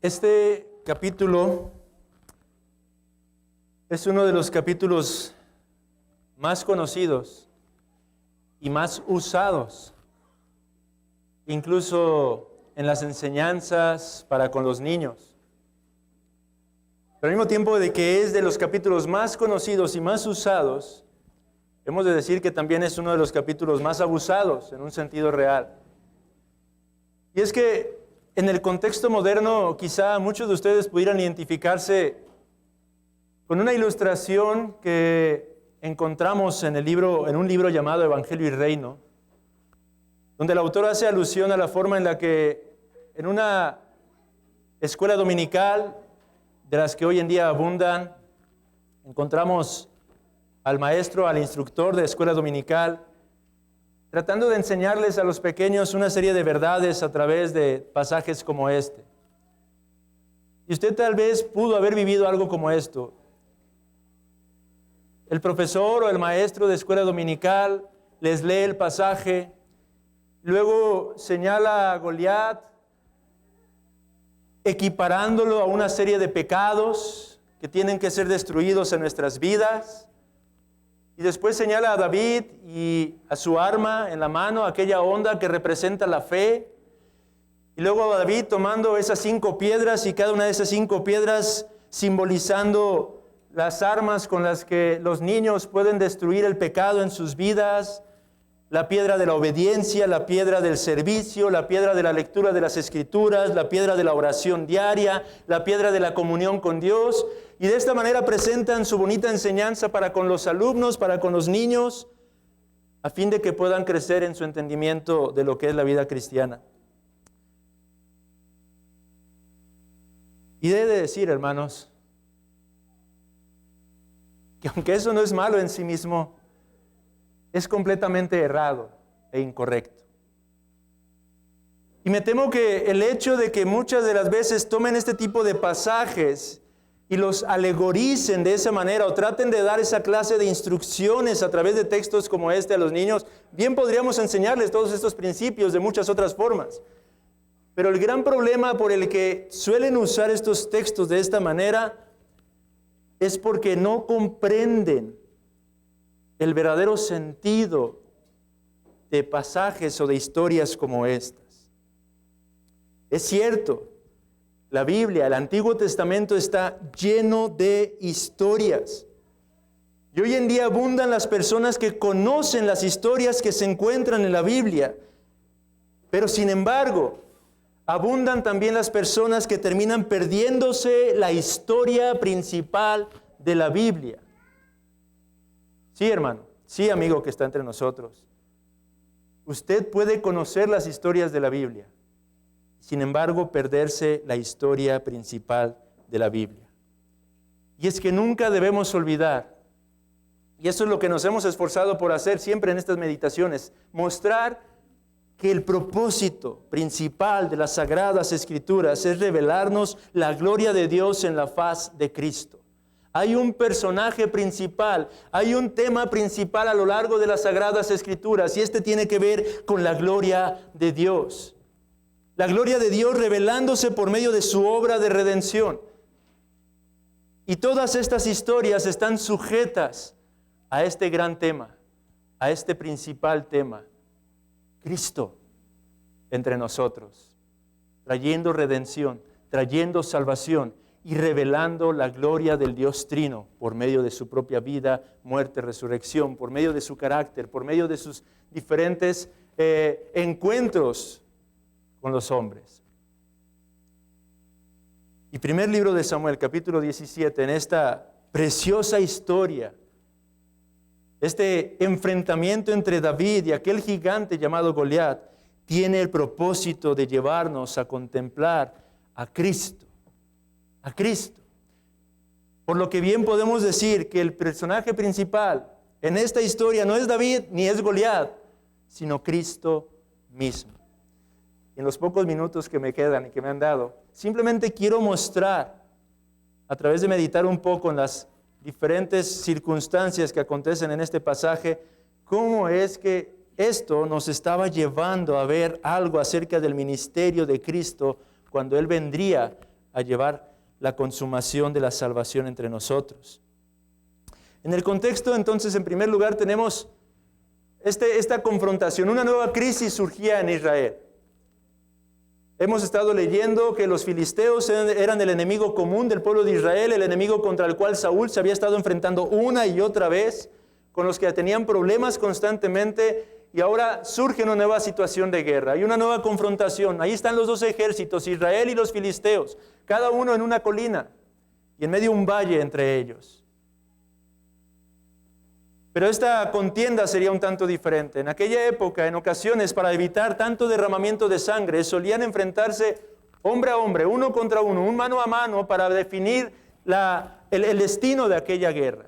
Este capítulo es uno de los capítulos más conocidos y más usados, incluso en las enseñanzas para con los niños. Pero al mismo tiempo de que es de los capítulos más conocidos y más usados, hemos de decir que también es uno de los capítulos más abusados en un sentido real. Y es que en el contexto moderno, quizá muchos de ustedes pudieran identificarse con una ilustración que encontramos en un libro llamado Evangelio y Reino, donde el autor hace alusión a la forma en la que en una escuela dominical, de las que hoy en día abundan, encontramos al maestro, al instructor de escuela dominical, tratando de enseñarles a los pequeños una serie de verdades a través de pasajes como este. Y usted tal vez pudo haber vivido algo como esto. El profesor o el maestro de escuela dominical les lee el pasaje, luego señala a Goliat, equiparándolo a una serie de pecados que tienen que ser destruidos en nuestras vidas. Y después señala a David y a su arma en la mano, aquella onda que representa la fe. Y luego a David tomando esas 5 piedras y cada una de esas 5 piedras simbolizando las armas con las que los niños pueden destruir el pecado en sus vidas. La piedra de la obediencia, la piedra del servicio, la piedra de la lectura de las Escrituras, la piedra de la oración diaria, la piedra de la comunión con Dios. Y de esta manera presentan su bonita enseñanza para con los alumnos, para con los niños, a fin de que puedan crecer en su entendimiento de lo que es la vida cristiana. Y debe decir, hermanos, que aunque eso no es malo en sí mismo, es completamente errado e incorrecto. Y me temo que el hecho de que muchas de las veces tomen este tipo de pasajes y los alegoricen de esa manera o traten de dar esa clase de instrucciones a través de textos como este a los niños, bien podríamos enseñarles todos estos principios de muchas otras formas. Pero el gran problema por el que suelen usar estos textos de esta manera es porque no comprenden el verdadero sentido de pasajes o de historias como estas. Es cierto, la Biblia, el Antiguo Testamento está lleno de historias. Y hoy en día abundan las personas que conocen las historias que se encuentran en la Biblia. Pero sin embargo, abundan también las personas que terminan perdiéndose la historia principal de la Biblia. Sí, hermano, sí, amigo que está entre nosotros. Usted puede conocer las historias de la Biblia, sin embargo, perderse la historia principal de la Biblia. Y es que nunca debemos olvidar, y eso es lo que nos hemos esforzado por hacer siempre en estas meditaciones, mostrar que el propósito principal de las Sagradas Escrituras es revelarnos la gloria de Dios en la faz de Cristo. Hay un personaje principal, hay un tema principal a lo largo de las Sagradas Escrituras, y este tiene que ver con la gloria de Dios. La gloria de Dios revelándose por medio de su obra de redención. Y todas estas historias están sujetas a este gran tema, a este principal tema: Cristo entre nosotros, trayendo redención, trayendo salvación y revelando la gloria del Dios Trino por medio de su propia vida, muerte, resurrección, por medio de su carácter, por medio de sus diferentes encuentros con los hombres. Y primer libro de Samuel, capítulo 17, en esta preciosa historia, este enfrentamiento entre David y aquel gigante llamado Goliat, tiene el propósito de llevarnos a contemplar a Cristo. A Cristo. Por lo que bien podemos decir que el personaje principal en esta historia no es David ni es Goliat, sino Cristo mismo. En los pocos minutos que me quedan y que me han dado, simplemente quiero mostrar, a través de meditar un poco en las diferentes circunstancias que acontecen en este pasaje, cómo es que esto nos estaba llevando a ver algo acerca del ministerio de Cristo cuando Él vendría a llevar la consumación de la salvación entre nosotros. En el contexto, entonces, en primer lugar, tenemos esta confrontación. Una nueva crisis surgía en Israel. Hemos estado leyendo que los filisteos eran el enemigo común del pueblo de Israel, el enemigo contra el cual Saúl se había estado enfrentando una y otra vez, con los que tenían problemas constantemente, y ahora surge una nueva situación de guerra, hay una nueva confrontación. Ahí están los dos ejércitos, Israel y los filisteos, cada uno en una colina y en medio de un valle entre ellos. Pero esta contienda sería un tanto diferente. En aquella época, en ocasiones, para evitar tanto derramamiento de sangre, solían enfrentarse hombre a hombre, uno contra uno, un mano a mano, para definir el destino de aquella guerra.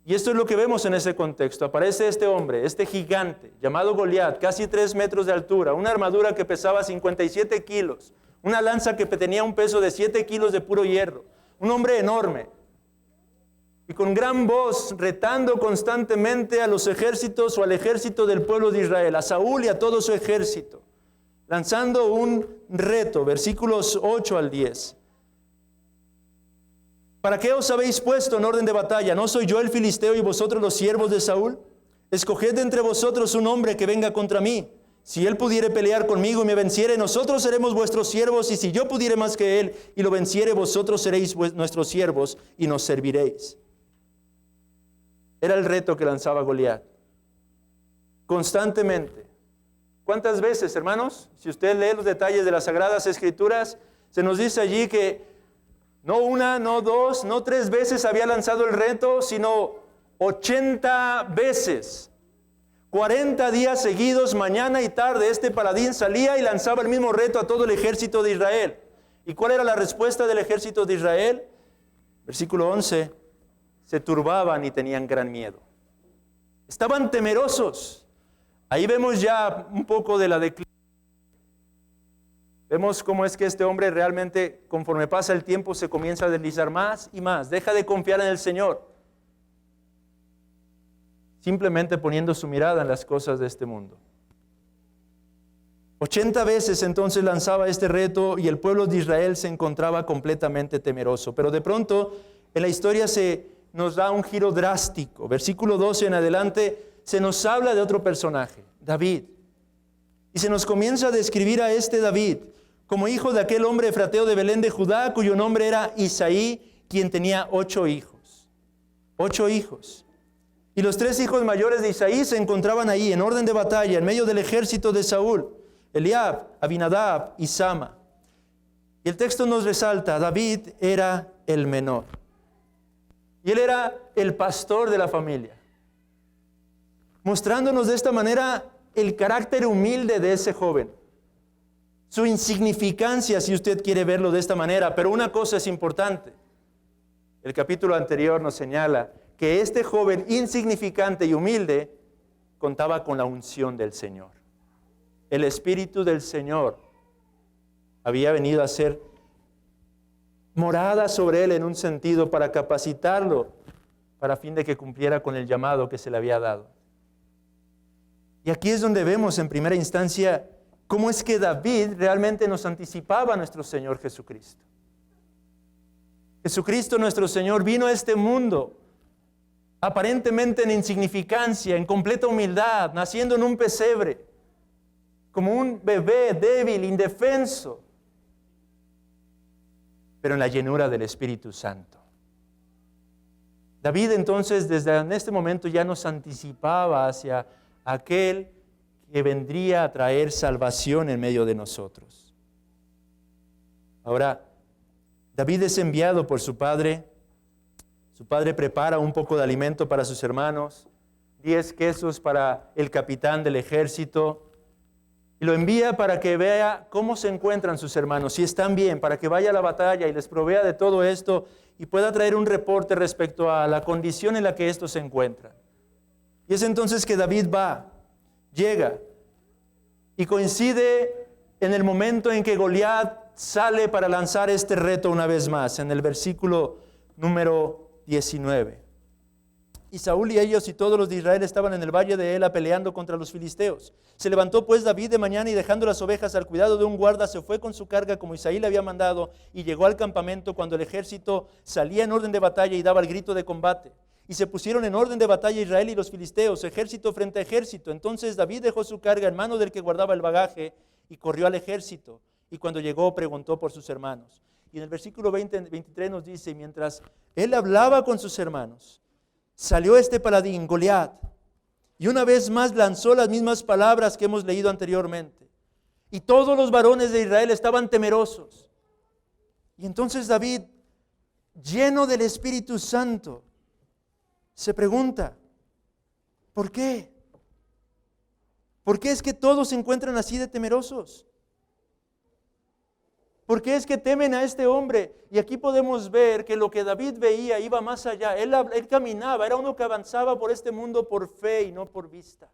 Y esto es lo que vemos en ese contexto. Aparece este hombre, este gigante, llamado Goliat, casi 3 metros de altura, una armadura que pesaba 57 kilos, una lanza que tenía un peso de 7 kilos de puro hierro, un hombre enorme. Y con gran voz, retando constantemente a los ejércitos o al ejército del pueblo de Israel, a Saúl y a todo su ejército, lanzando un reto, versículos 8 al 10. ¿Para qué os habéis puesto en orden de batalla? ¿No soy yo el filisteo y vosotros los siervos de Saúl? Escoged de entre vosotros un hombre que venga contra mí. Si él pudiere pelear conmigo y me venciere, nosotros seremos vuestros siervos, y si yo pudiere más que él y lo venciere, vosotros seréis nuestros siervos y nos serviréis. Era el reto que lanzaba Goliat. Constantemente. ¿Cuántas veces, hermanos? Si usted lee los detalles de las Sagradas Escrituras, se nos dice allí que no una, no dos, no 3 veces había lanzado el reto, sino 80 veces. 40 días seguidos, mañana y tarde, este paladín salía y lanzaba el mismo reto a todo el ejército de Israel. ¿Y cuál era la respuesta del ejército de Israel? Versículo 11. Se turbaban y tenían gran miedo. Estaban temerosos. Ahí vemos ya un poco de la declinación. Vemos cómo es que este hombre realmente, conforme pasa el tiempo, se comienza a deslizar más y más. Deja de confiar en el Señor, simplemente poniendo su mirada en las cosas de este mundo. 80 veces entonces lanzaba este reto y el pueblo de Israel se encontraba completamente temeroso. Pero de pronto en la historia nos da un giro drástico. Versículo 12 en adelante se nos habla de otro personaje, David. Y se nos comienza a describir a este David como hijo de aquel hombre efrateo de Belén de Judá, cuyo nombre era Isaí, quien tenía 8 hijos. 8 hijos. Y los 3 hijos mayores de Isaí se encontraban ahí en orden de batalla, en medio del ejército de Saúl: Eliab, Abinadab y Sama. Y el texto nos resalta, David era el menor. Y él era el pastor de la familia, mostrándonos de esta manera el carácter humilde de ese joven, su insignificancia, si usted quiere verlo de esta manera. Pero una cosa es importante. El capítulo anterior nos señala que este joven insignificante y humilde contaba con la unción del Señor. El Espíritu del Señor había venido a ser morada sobre él en un sentido para capacitarlo, para fin de que cumpliera con el llamado que se le había dado. Y aquí es donde vemos en primera instancia cómo es que David realmente nos anticipaba a nuestro Señor Jesucristo. Jesucristo nuestro Señor vino a este mundo aparentemente en insignificancia, en completa humildad, naciendo en un pesebre, como un bebé débil, indefenso, pero en la llenura del Espíritu Santo. David entonces desde este momento ya nos anticipaba hacia aquel que vendría a traer salvación en medio de nosotros. Ahora, David es enviado por su padre. Su padre prepara un poco de alimento para sus hermanos, 10 quesos para el capitán del ejército, y lo envía para que vea cómo se encuentran sus hermanos, si están bien, para que vaya a la batalla y les provea de todo esto y pueda traer un reporte respecto a la condición en la que estos se encuentran. Y es entonces que David llega y coincide en el momento en que Goliat sale para lanzar este reto una vez más, en el versículo número 19. Y Saúl y ellos y todos los de Israel estaban en el valle de Ela peleando contra los filisteos. Se levantó pues David de mañana y dejando las ovejas al cuidado de un guarda, se fue con su carga como Isaí le había mandado y llegó al campamento cuando el ejército salía en orden de batalla y daba el grito de combate. Y se pusieron en orden de batalla Israel y los filisteos, ejército frente a ejército. Entonces David dejó su carga en mano del que guardaba el bagaje y corrió al ejército. Y cuando llegó preguntó por sus hermanos. Y en el versículo 23 nos dice, mientras él hablaba con sus hermanos, salió este paladín, Goliat, y una vez más lanzó las mismas palabras que hemos leído anteriormente. Y todos los varones de Israel estaban temerosos. Y entonces David, lleno del Espíritu Santo, se pregunta, ¿por qué? ¿Por qué es que todos se encuentran así de temerosos? ¿Por qué es que temen a este hombre? Y aquí podemos ver que lo que David veía iba más allá. Él caminaba, era uno que avanzaba por este mundo por fe y no por vista.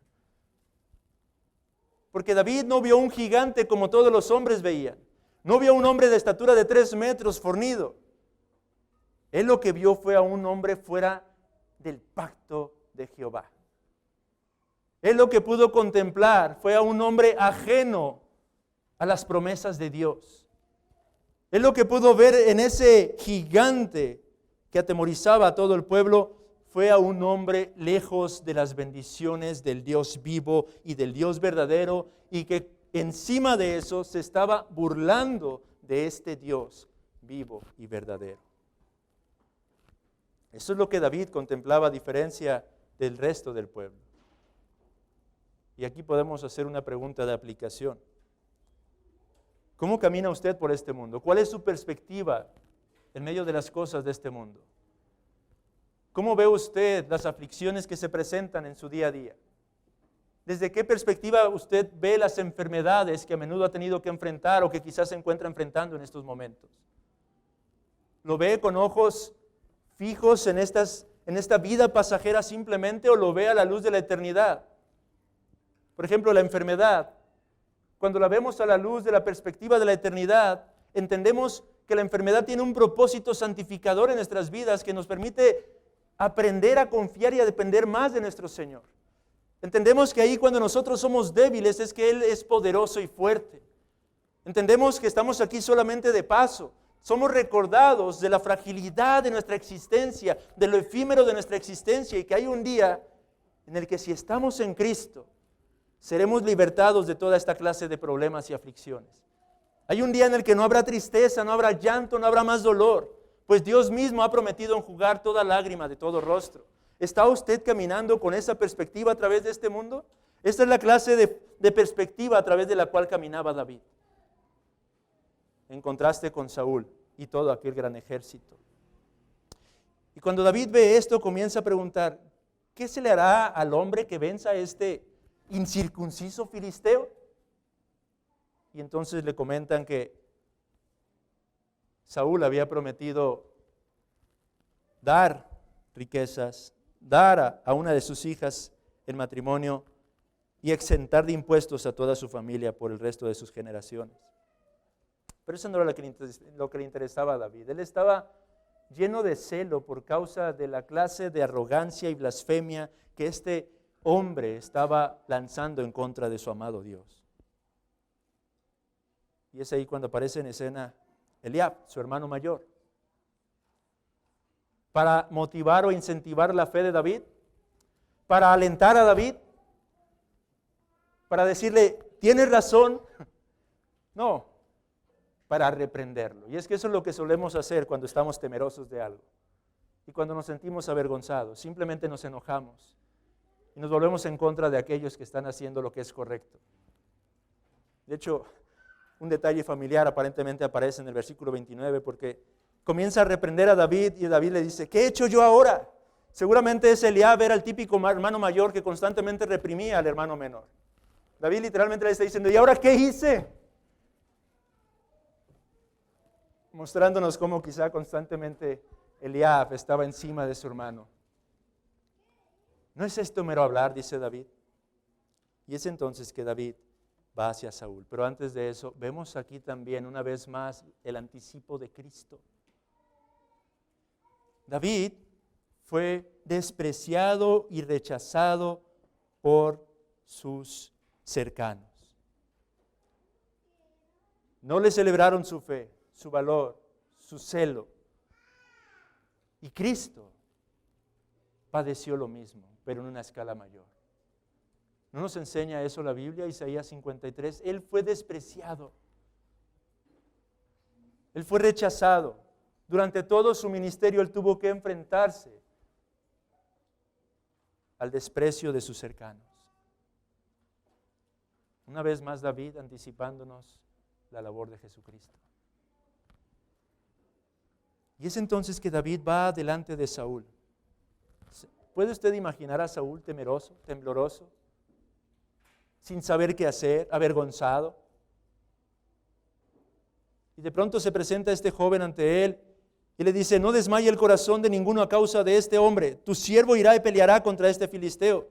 Porque David no vio un gigante como todos los hombres veían. No vio un hombre de estatura de 3 metros fornido. Él lo que vio fue a un hombre fuera del pacto de Jehová. Él lo que pudo contemplar fue a un hombre ajeno a las promesas de Dios. Él lo que pudo ver en ese gigante que atemorizaba a todo el pueblo fue a un hombre lejos de las bendiciones del Dios vivo y del Dios verdadero, y que encima de eso se estaba burlando de este Dios vivo y verdadero. Eso es lo que David contemplaba a diferencia del resto del pueblo. Y aquí podemos hacer una pregunta de aplicación. ¿Cómo camina usted por este mundo? ¿Cuál es su perspectiva en medio de las cosas de este mundo? ¿Cómo ve usted las aflicciones que se presentan en su día a día? ¿Desde qué perspectiva usted ve las enfermedades que a menudo ha tenido que enfrentar o que quizás se encuentra enfrentando en estos momentos? ¿Lo ve con ojos fijos en esta vida pasajera simplemente, o lo ve a la luz de la eternidad? Por ejemplo, la enfermedad. Cuando la vemos a la luz de la perspectiva de la eternidad, entendemos que la enfermedad tiene un propósito santificador en nuestras vidas que nos permite aprender a confiar y a depender más de nuestro Señor. Entendemos que ahí cuando nosotros somos débiles es que Él es poderoso y fuerte. Entendemos que estamos aquí solamente de paso. Somos recordados de la fragilidad de nuestra existencia, de lo efímero de nuestra existencia, y que hay un día en el que si estamos en Cristo, seremos libertados de toda esta clase de problemas y aflicciones. Hay un día en el que no habrá tristeza, no habrá llanto, no habrá más dolor, pues Dios mismo ha prometido enjugar toda lágrima de todo rostro. ¿Está usted caminando con esa perspectiva a través de este mundo? Esta es la clase de perspectiva a través de la cual caminaba David, en contraste con Saúl y todo aquel gran ejército. Y cuando David ve esto, comienza a preguntar, ¿qué se le hará al hombre que venza a este incircunciso filisteo? Y entonces le comentan que Saúl había prometido dar riquezas, dar a una de sus hijas en matrimonio y exentar de impuestos a toda su familia por el resto de sus generaciones. Pero eso no era lo que le interesaba a David. Él estaba lleno de celo por causa de la clase de arrogancia y blasfemia que este hombre estaba lanzando en contra de su amado Dios. Y es ahí cuando aparece en escena Eliab, su hermano mayor, para motivar o incentivar la fe de David, para alentar a David, para decirle, tienes razón. No, para reprenderlo. Y es que eso es lo que solemos hacer cuando estamos temerosos de algo y cuando nos sentimos avergonzados. Simplemente nos enojamos y nos volvemos en contra de aquellos que están haciendo lo que es correcto. De hecho, un detalle familiar aparentemente aparece en el versículo 29, porque comienza a reprender a David y David le dice, ¿qué he hecho yo ahora? Seguramente ese Eliab era el típico hermano mayor que constantemente reprimía al hermano menor. David literalmente le está diciendo, ¿y ahora qué hice? Mostrándonos cómo quizá constantemente Eliab estaba encima de su hermano. ¿No es esto mero hablar?, dice David. Y es entonces que David va hacia Saúl. Pero antes de eso, vemos aquí también una vez más el anticipo de Cristo. David fue despreciado y rechazado por sus cercanos. No le celebraron su fe, su valor, su celo. Y Cristo padeció lo mismo, pero en una escala mayor. ¿No nos enseña eso la Biblia? Isaías 53. Él fue despreciado. Él fue rechazado. Durante todo su ministerio Él tuvo que enfrentarse al desprecio de sus cercanos. Una vez más David anticipándonos la labor de Jesucristo. Y es entonces que David va delante de Saúl. ¿Puede usted imaginar a Saúl temeroso, tembloroso, sin saber qué hacer, avergonzado? Y de pronto se presenta este joven ante él y le dice: no desmaye el corazón de ninguno a causa de este hombre. Tu siervo irá y peleará contra este filisteo.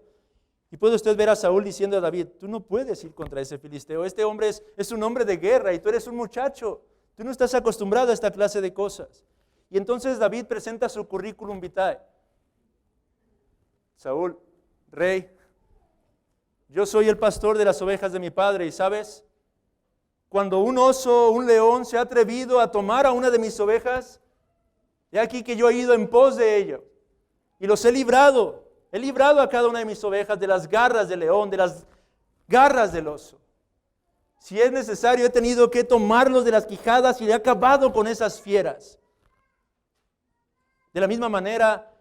Y puede usted ver a Saúl diciendo a David: tú no puedes ir contra ese filisteo. Este hombre es un hombre de guerra y tú eres un muchacho. Tú no estás acostumbrado a esta clase de cosas. Y entonces David presenta su currículum vitae. Saúl, rey, yo soy el pastor de las ovejas de mi padre, y ¿sabes? Cuando un oso o un león se ha atrevido a tomar a una de mis ovejas, he aquí que yo he ido en pos de ello y los he librado a cada una de mis ovejas de las garras del león, de las garras del oso. Si es necesario, he tenido que tomarlos de las quijadas y he acabado con esas fieras. De la misma manera,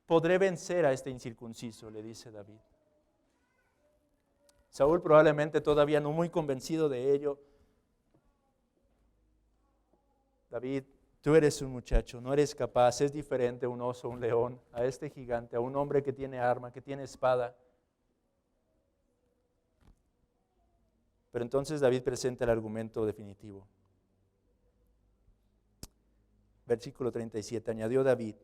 podré vencer a este incircunciso, le dice David. Saúl, probablemente todavía no muy convencido de ello: David, tú eres un muchacho, no eres capaz, es diferente un oso, un león, a este gigante, a un hombre que tiene arma, que tiene espada. Pero entonces David presenta el argumento definitivo. Versículo 37, añadió David: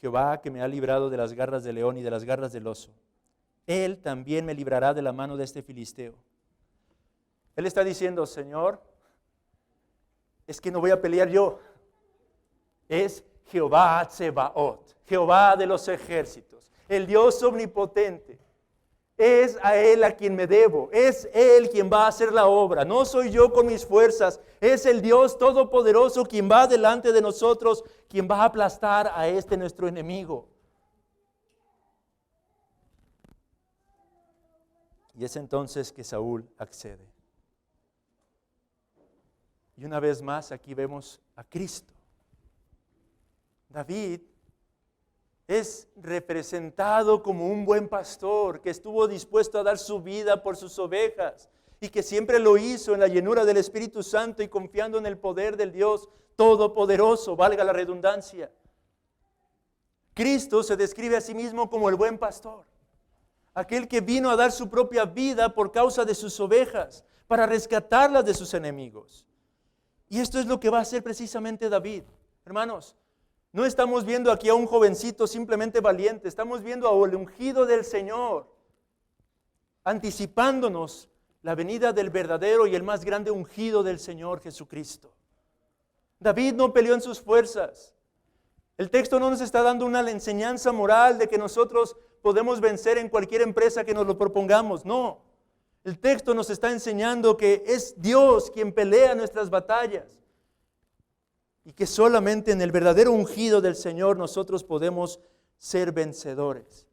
Jehová, que me ha librado de las garras del león y de las garras del oso, Él también me librará de la mano de este filisteo. Él está diciendo: Señor, es que no voy a pelear yo. Es Jehová Tsebaot, Jehová de los ejércitos, el Dios omnipotente. Es a Él a quien me debo. Es Él quien va a hacer la obra. No soy yo con mis fuerzas. Es el Dios todopoderoso quien va delante de nosotros, quien va a aplastar a este nuestro enemigo. Y es entonces que Saúl accede. Y una vez más aquí vemos a Cristo. David es representado como un buen pastor que estuvo dispuesto a dar su vida por sus ovejas y que siempre lo hizo en la llenura del Espíritu Santo y confiando en el poder del Dios Todopoderoso, valga la redundancia. Cristo se describe a sí mismo como el buen pastor, aquel que vino a dar su propia vida por causa de sus ovejas, para rescatarlas de sus enemigos. Y esto es lo que va a hacer precisamente David. Hermanos, no estamos viendo aquí a un jovencito simplemente valiente, estamos viendo al ungido del Señor, anticipándonos la venida del verdadero y el más grande ungido del Señor Jesucristo. David no peleó en sus fuerzas. El texto no nos está dando una enseñanza moral de que nosotros podemos vencer en cualquier empresa que nos lo propongamos. No, el texto nos está enseñando que es Dios quien pelea nuestras batallas. Y que solamente en el verdadero ungido del Señor nosotros podemos ser vencedores.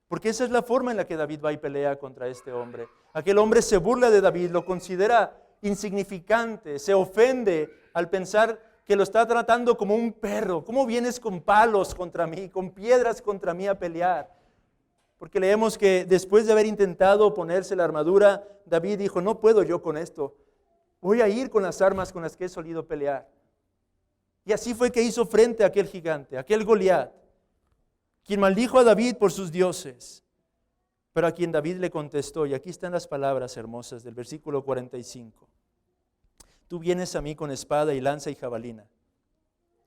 Porque esa es la forma en la que David va y pelea contra este hombre. Aquel hombre se burla de David, lo considera insignificante, se ofende al pensar que lo está tratando como un perro. ¿Cómo vienes con palos contra mí, con piedras contra mí a pelear? Porque leemos que después de haber intentado ponerse la armadura, David dijo: no puedo yo con esto, voy a ir con las armas con las que he solido pelear. Y así fue que hizo frente a aquel gigante, aquel Goliat, quien maldijo a David por sus dioses, pero a quien David le contestó. Y aquí están las palabras hermosas del versículo 45. Tú vienes a mí con espada y lanza y jabalina,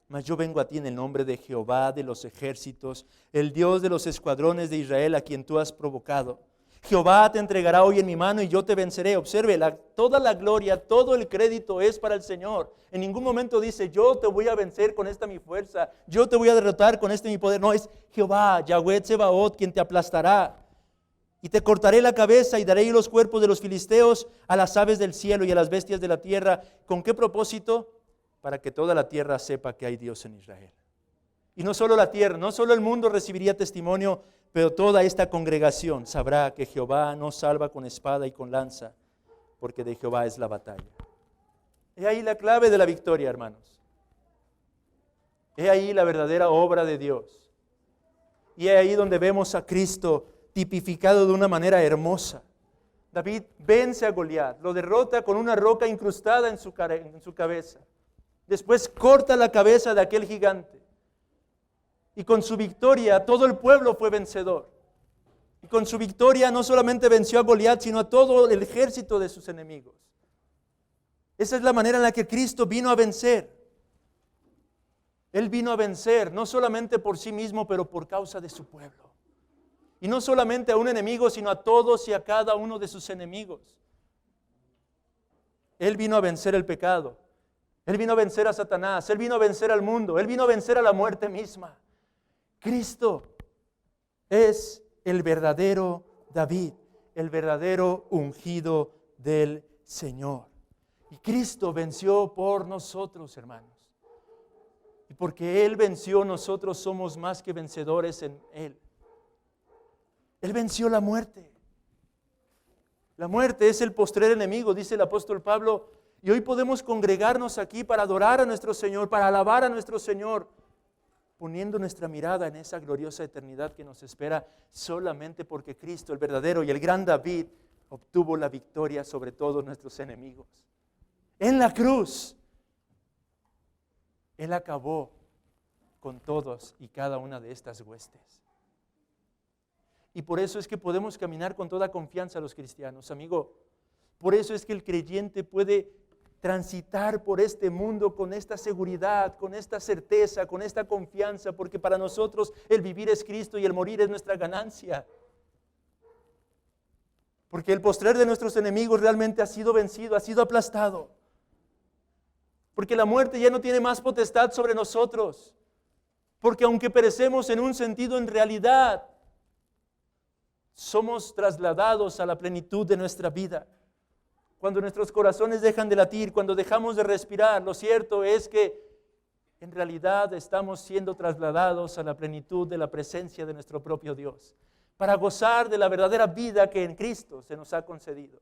mas yo vengo a ti en el nombre de Jehová de los ejércitos, el Dios de los escuadrones de Israel, a quien tú has provocado. Jehová te entregará hoy en mi mano y yo te venceré. Observe, toda la gloria, todo el crédito es para el Señor. En ningún momento dice, yo te voy a vencer con esta mi fuerza, yo te voy a derrotar con este mi poder. No, es Jehová, Yahweh Tsebaot, quien te aplastará. Y te cortaré la cabeza y daré los cuerpos de los filisteos a las aves del cielo y a las bestias de la tierra. ¿Con qué propósito? Para que toda la tierra sepa que hay Dios en Israel. Y no solo la tierra, no solo el mundo recibiría testimonio, pero toda esta congregación sabrá que Jehová no salva con espada y con lanza, porque de Jehová es la batalla. He ahí la clave de la victoria, hermanos. He ahí la verdadera obra de Dios. Y he ahí donde vemos a Cristo tipificado de una manera hermosa. David vence a Goliat, lo derrota con una roca incrustada en su cabeza. Después corta la cabeza de aquel gigante. Y con su victoria todo el pueblo fue vencedor. Y con su victoria no solamente venció a Goliat, sino a todo el ejército de sus enemigos. Esa es la manera en la que Cristo vino a vencer. Él vino a vencer no solamente por sí mismo, pero por causa de su pueblo. Y no solamente a un enemigo, sino a todos y a cada uno de sus enemigos. Él vino a vencer el pecado. Él vino a vencer a Satanás. Él vino a vencer al mundo. Él vino a vencer a la muerte misma. Cristo es el verdadero David, el verdadero ungido del Señor. Y Cristo venció por nosotros, hermanos. Y porque Él venció, nosotros somos más que vencedores en Él. Él venció la muerte. La muerte es el postrer enemigo, dice el apóstol Pablo. Y hoy podemos congregarnos aquí para adorar a nuestro Señor, para alabar a nuestro Señor, poniendo nuestra mirada en esa gloriosa eternidad que nos espera solamente porque Cristo, el verdadero y el gran David, obtuvo la victoria sobre todos nuestros enemigos. En la cruz, Él acabó con todos y cada una de estas huestes. Y por eso es que podemos caminar con toda confianza los cristianos, amigo. Por eso es que el creyente puede transitar por este mundo con esta seguridad, con esta certeza, con esta confianza, porque para nosotros el vivir es Cristo y el morir es nuestra ganancia. Porque el postrer de nuestros enemigos realmente ha sido vencido, ha sido aplastado. Porque la muerte ya no tiene más potestad sobre nosotros. Porque aunque perecemos en un sentido, en realidad somos trasladados a la plenitud de nuestra vida. Cuando nuestros corazones dejan de latir, cuando dejamos de respirar, lo cierto es que en realidad estamos siendo trasladados a la plenitud de la presencia de nuestro propio Dios, para gozar de la verdadera vida que en Cristo se nos ha concedido.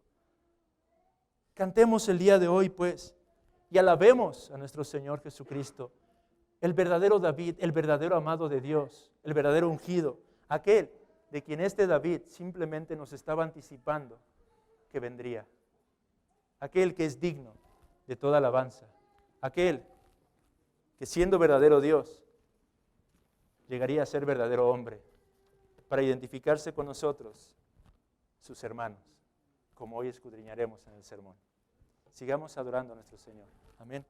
Cantemos el día de hoy, pues, y alabemos a nuestro Señor Jesucristo, el verdadero David, el verdadero amado de Dios, el verdadero ungido, aquel de quien este David simplemente nos estaba anticipando que vendría. Aquel que es digno de toda alabanza. Aquel que siendo verdadero Dios, llegaría a ser verdadero hombre para identificarse con nosotros, sus hermanos, como hoy escudriñaremos en el sermón. Sigamos adorando a nuestro Señor. Amén.